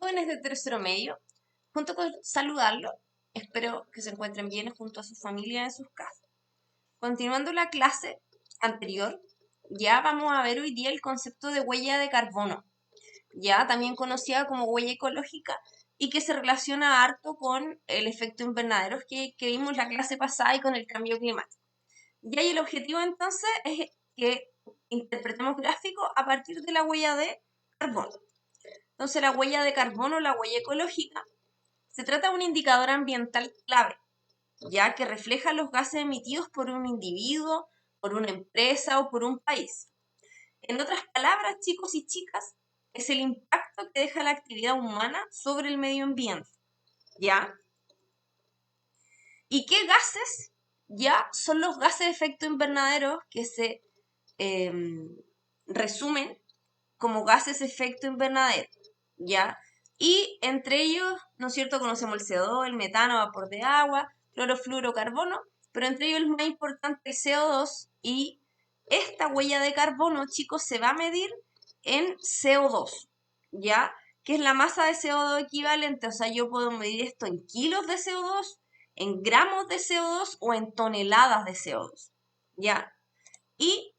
Jóvenes de tercero medio, junto con saludarlo, espero que se encuentren bien junto a su familia en sus casas. Continuando la clase anterior, ya vamos a ver hoy día el concepto de huella de carbono, ya también conocida como huella ecológica, y que se relaciona harto con el efecto invernadero que vimos la clase pasada y con el cambio climático. Ya, y el objetivo entonces es que interpretemos gráficos a partir de la huella de carbono. Entonces, la huella de carbono, la huella ecológica, se trata de un indicador ambiental clave, ya que refleja los gases emitidos por un individuo, por una empresa o por un país. En otras palabras, chicos y chicas, es el impacto que deja la actividad humana sobre el medio ambiente, ¿ya? ¿Y qué gases? Ya son los gases de efecto invernadero que se resumen como gases de efecto invernadero, ¿ya? Y entre ellos, ¿no es cierto?, conocemos el CO2, el metano, vapor de agua, clorofluorocarbono, pero entre ellos el más importante el CO2, y esta huella de carbono, chicos, se va a medir en CO2, ¿ya? Que es la masa de CO2 equivalente, o sea, yo puedo medir esto en kilos de CO2, en gramos de CO2 o en toneladas de CO2, ¿ya? Y,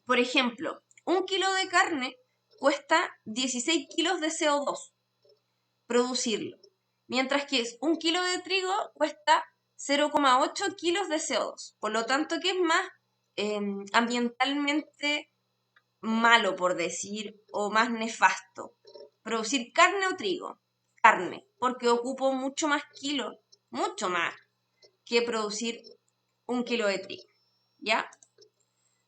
por ejemplo, un kilo de carne cuesta 16 kilos de CO2 producirlo, mientras que un kilo de trigo cuesta 0,8 kilos de CO2. Por lo tanto, que es más ambientalmente malo, por decir, o más nefasto. Producir carne o trigo. Carne, porque ocupo mucho más kilos, mucho más, que producir un kilo de trigo. ¿Ya?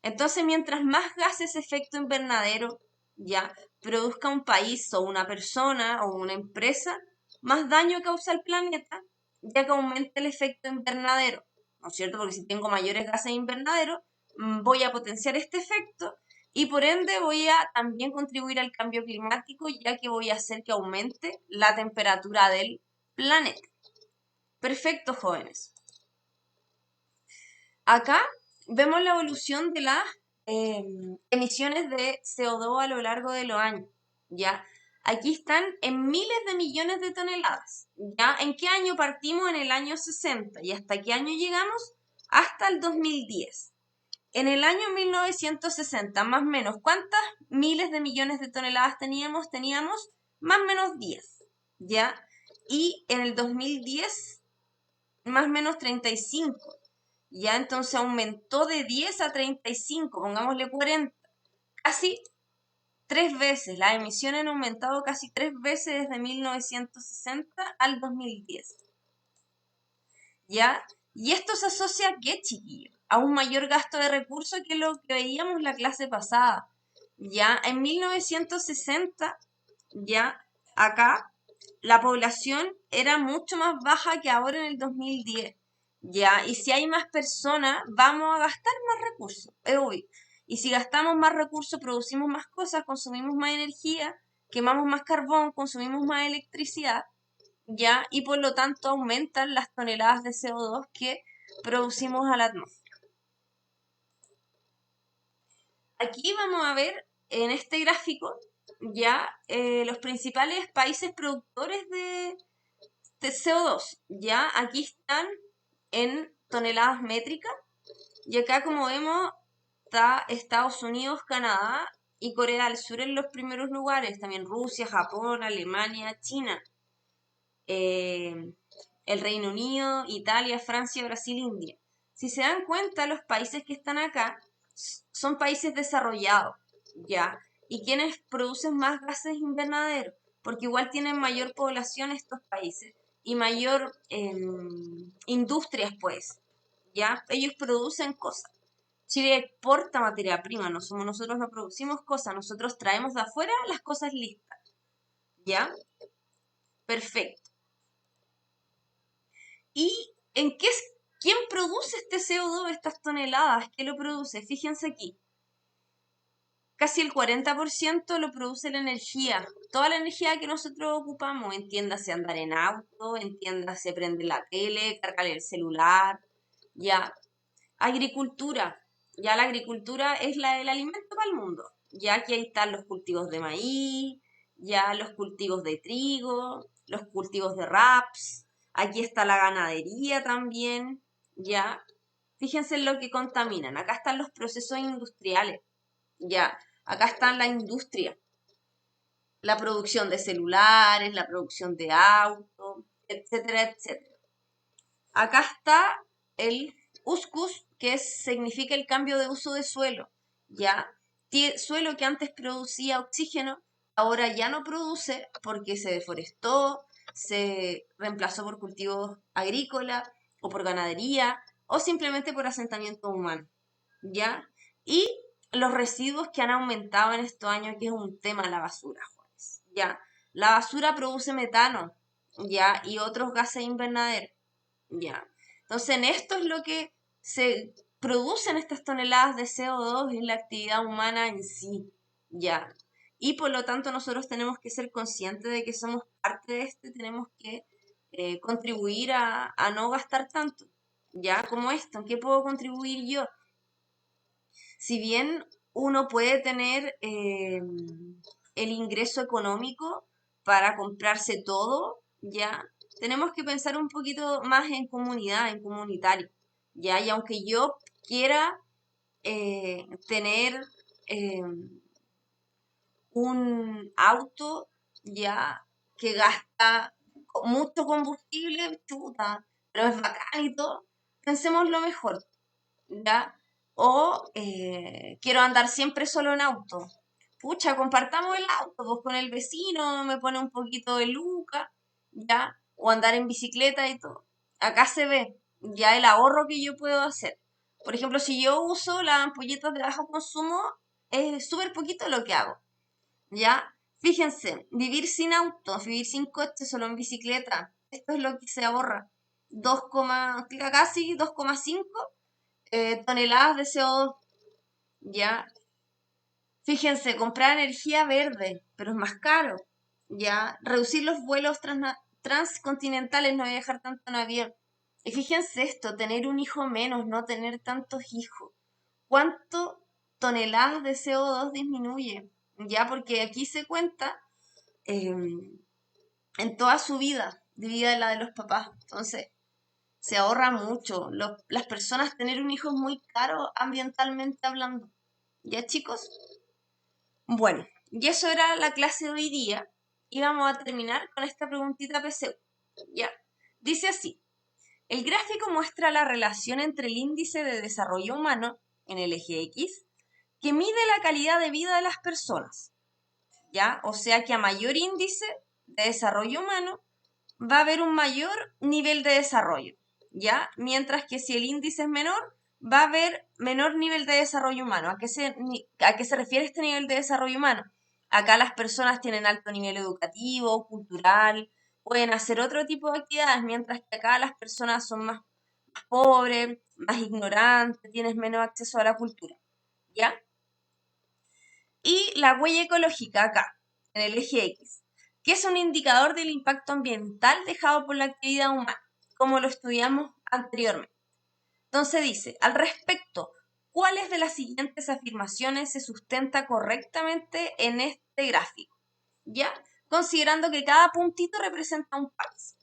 Entonces, mientras más gases de efecto invernadero ya produzca un país o una persona o una empresa, más daño causa al planeta, ya que aumenta el efecto invernadero, ¿no es cierto? Porque si tengo mayores gases de invernadero, voy a potenciar este efecto y por ende voy a también contribuir al cambio climático, ya que voy a hacer que aumente la temperatura del planeta. Perfecto, jóvenes. Acá vemos la evolución de las emisiones de CO2 a lo largo de los años, ¿ya? Aquí están en miles de millones de toneladas, ¿ya? ¿En qué año partimos? En el año 60. ¿Y hasta qué año llegamos? Hasta el 2010. En el año 1960, más o menos, ¿cuántas miles de millones de toneladas teníamos? Teníamos más o menos 10, ¿ya? Y en el 2010, más o menos 35. Ya entonces aumentó de 10 a 35, pongámosle 40, casi 3 veces. Las emisiones han aumentado casi 3 veces desde 1960 al 2010. ¿Ya? Y esto se asocia a qué, chiquillos? A un mayor gasto de recursos que lo que veíamos en la clase pasada. Ya en 1960, ya acá, la población era mucho más baja que ahora en el 2010. Ya, y si hay más personas, vamos a gastar más recursos, es obvio. Y si gastamos más recursos, producimos más cosas, consumimos más energía, quemamos más carbón, consumimos más electricidad, ya, y por lo tanto aumentan las toneladas de CO2 que producimos a la atmósfera. Aquí vamos a ver en este gráfico ya los principales países productores de CO2. Ya aquí están en toneladas métricas y acá, como vemos, está Estados Unidos, Canadá y Corea del Sur en los primeros lugares. También Rusia, Japón, Alemania, China, el Reino Unido, Italia, Francia, Brasil, India. Si se dan cuenta, los países que están acá son países desarrollados, ¿ya? Y quienes producen más gases invernaderos, porque igual tienen mayor población estos países y mayor industrias, pues, ¿ya? Ellos producen cosas. Chile exporta materia prima, no somos nosotros, no producimos cosas, nosotros traemos de afuera las cosas listas, ¿ya? Perfecto. ¿Y en qué quién produce este CO2, estas toneladas? ¿Qué lo produce? Fíjense aquí. Casi el 40% lo produce la energía. Toda la energía que nosotros ocupamos, entiéndase andar en auto, entiéndase prender la tele, cargar el celular, ya. Agricultura. Ya la agricultura es el alimento para el mundo. Ya que ahí están los cultivos de maíz, ya los cultivos de trigo, los cultivos de raps, aquí está la ganadería también, ya. Fíjense en lo que contaminan. Acá están los procesos industriales, ya. Acá está la industria, la producción de celulares, la producción de autos, etcétera, etcétera. Acá está el uscus, que significa el cambio de uso de suelo, ¿ya? Suelo que antes producía oxígeno, ahora ya no produce porque se deforestó, se reemplazó por cultivos agrícolas o por ganadería o simplemente por asentamiento humano, ¿ya? Y los residuos que han aumentado en estos años, que es un tema la basura, Juanes, ¿ya? La basura produce metano, ¿ya? Y otros gases invernaderos. Ya. Entonces, en esto es lo que se producen estas toneladas de CO2 en la actividad humana en sí. Ya. Y por lo tanto, nosotros tenemos que ser conscientes de que somos parte de esto y tenemos que contribuir a no gastar tanto. Ya, como esto, ¿en qué puedo contribuir yo? Si bien uno puede tener el ingreso económico para comprarse todo, ya tenemos que pensar un poquito más en comunidad, en comunitario, ya, y aunque yo quiera tener eh, un auto ya que gasta mucho combustible, chuta, pero es bacán y todo, pensemos lo mejor, ¿ya? O quiero andar siempre solo en auto. Pucha, compartamos el auto, pues con el vecino, me pone un poquito de luca, ¿ya? O andar en bicicleta y todo. Acá se ve ya el ahorro que yo puedo hacer. Por ejemplo, si yo uso las ampolletas de bajo consumo, es súper poquito lo que hago, ¿ya? Fíjense, vivir sin auto, vivir sin coche, solo en bicicleta, esto es lo que se ahorra. 2, casi 2,5 toneladas de CO2, ¿ya? Fíjense, comprar energía verde, pero es más caro, ¿ya? Reducir los vuelos transcontinentales, no viajar tanto en avión. Y fíjense esto, tener un hijo menos, no tener tantos hijos. ¿Cuánto toneladas de CO2 disminuye? ¿Ya? Porque aquí se cuenta en toda su vida, dividida en la de los papás. Entonces, se ahorra mucho. Las personas tener un hijo es muy caro ambientalmente hablando. ¿Ya, chicos? Bueno, y eso era la clase de hoy día. Y vamos a terminar con esta preguntita PSU. Ya. Dice así. El gráfico muestra la relación entre el índice de desarrollo humano en el eje X, que mide la calidad de vida de las personas. ¿Ya? O sea que a mayor índice de desarrollo humano, va a haber un mayor nivel de desarrollo, ¿ya? Mientras que si el índice es menor, va a haber menor nivel de desarrollo humano. ¿A qué se refiere este nivel de desarrollo humano? Acá las personas tienen alto nivel educativo, cultural, pueden hacer otro tipo de actividades, mientras que acá las personas son más pobres, más ignorantes, tienes menos acceso a la cultura, ¿ya? Y la huella ecológica acá, en el eje X, que es un indicador del impacto ambiental dejado por la actividad humana, como lo estudiamos anteriormente. Entonces dice, al respecto, ¿cuáles de las siguientes afirmaciones se sustenta correctamente en este gráfico? ¿Ya? Considerando que cada puntito representa un país.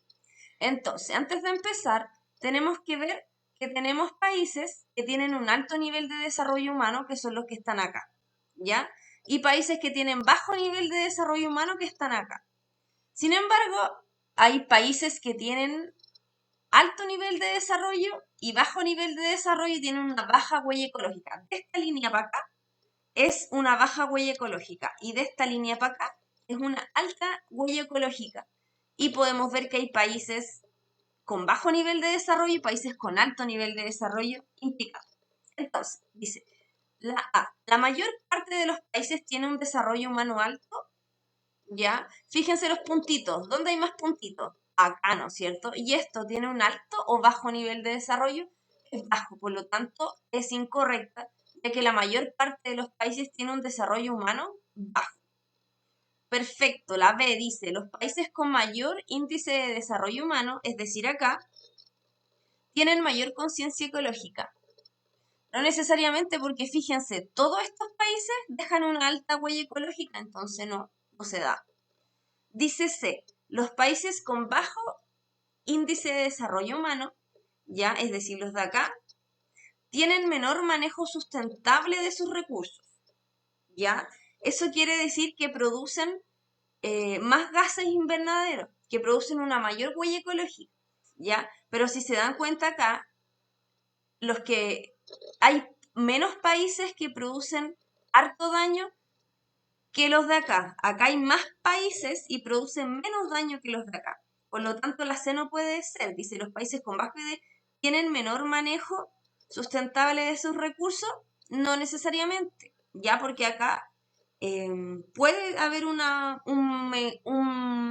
Entonces, antes de empezar, tenemos que ver que tenemos países que tienen un alto nivel de desarrollo humano, que son los que están acá, ¿ya? Y países que tienen bajo nivel de desarrollo humano que están acá. Sin embargo, hay países que tienen alto nivel de desarrollo y bajo nivel de desarrollo y tienen una baja huella ecológica. De esta línea para acá es una baja huella ecológica y de esta línea para acá es una alta huella ecológica. Y podemos ver que hay países con bajo nivel de desarrollo y países con alto nivel de desarrollo implicados. Entonces, dice, la mayor parte de los países tiene un desarrollo humano alto, ¿ya? Fíjense los puntitos, ¿dónde hay más puntitos? Acá, ¿no es cierto? Y esto tiene un alto o bajo nivel de desarrollo, es bajo, por lo tanto es incorrecta, ya que la mayor parte de los países tiene un desarrollo humano bajo. Perfecto, la B dice, los países con mayor índice de desarrollo humano, es decir, acá, tienen mayor conciencia ecológica. No necesariamente porque fíjense, todos estos países dejan una alta huella ecológica, entonces no se da. Dice C, los países con bajo índice de desarrollo humano, ya, es decir, los de acá, tienen menor manejo sustentable de sus recursos, ya. Eso quiere decir que producen más gases invernaderos, que producen una mayor huella ecológica, ya. Pero si se dan cuenta acá, los que hay menos países que producen harto daño que los de acá. Acá hay más países y producen menos daño que los de acá. Por lo tanto, la C no puede ser. Dice, los países con bajo ID tienen menor manejo sustentable de sus recursos. No necesariamente. Ya porque acá puede haber un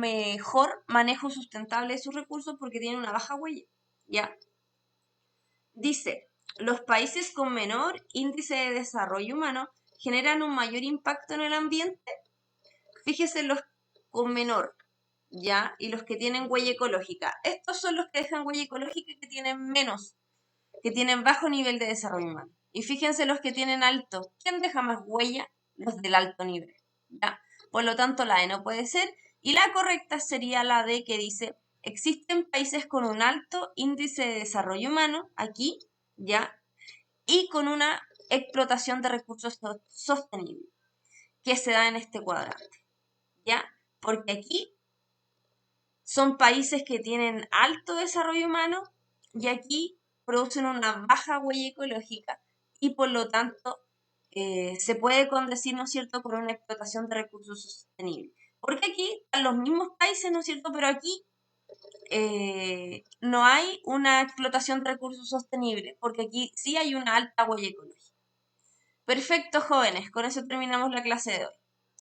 mejor manejo sustentable de sus recursos porque tienen una baja huella. Ya. Dice, los países con menor índice de desarrollo humano generan un mayor impacto en el ambiente. Fíjese los con menor, ¿ya? Y los que tienen huella ecológica. Estos son los que dejan huella ecológica y que tienen menos, que tienen bajo nivel de desarrollo humano. Y fíjense los que tienen alto. ¿Quién deja más huella? Los del alto nivel, ¿ya? Por lo tanto, la E no puede ser. Y la correcta sería la D, que dice, existen países con un alto índice de desarrollo humano, aquí, ¿ya? Y con una explotación de recursos sostenible, que se da en este cuadrante, ¿ya? Porque aquí son países que tienen alto desarrollo humano y aquí producen una baja huella ecológica y por lo tanto se puede condecir, ¿no es cierto?, con una explotación de recursos sostenibles. Porque aquí están los mismos países, ¿no es cierto?, pero aquí no hay una explotación de recursos sostenibles, porque aquí sí hay una alta huella ecológica. Perfecto, jóvenes, con eso terminamos la clase de hoy.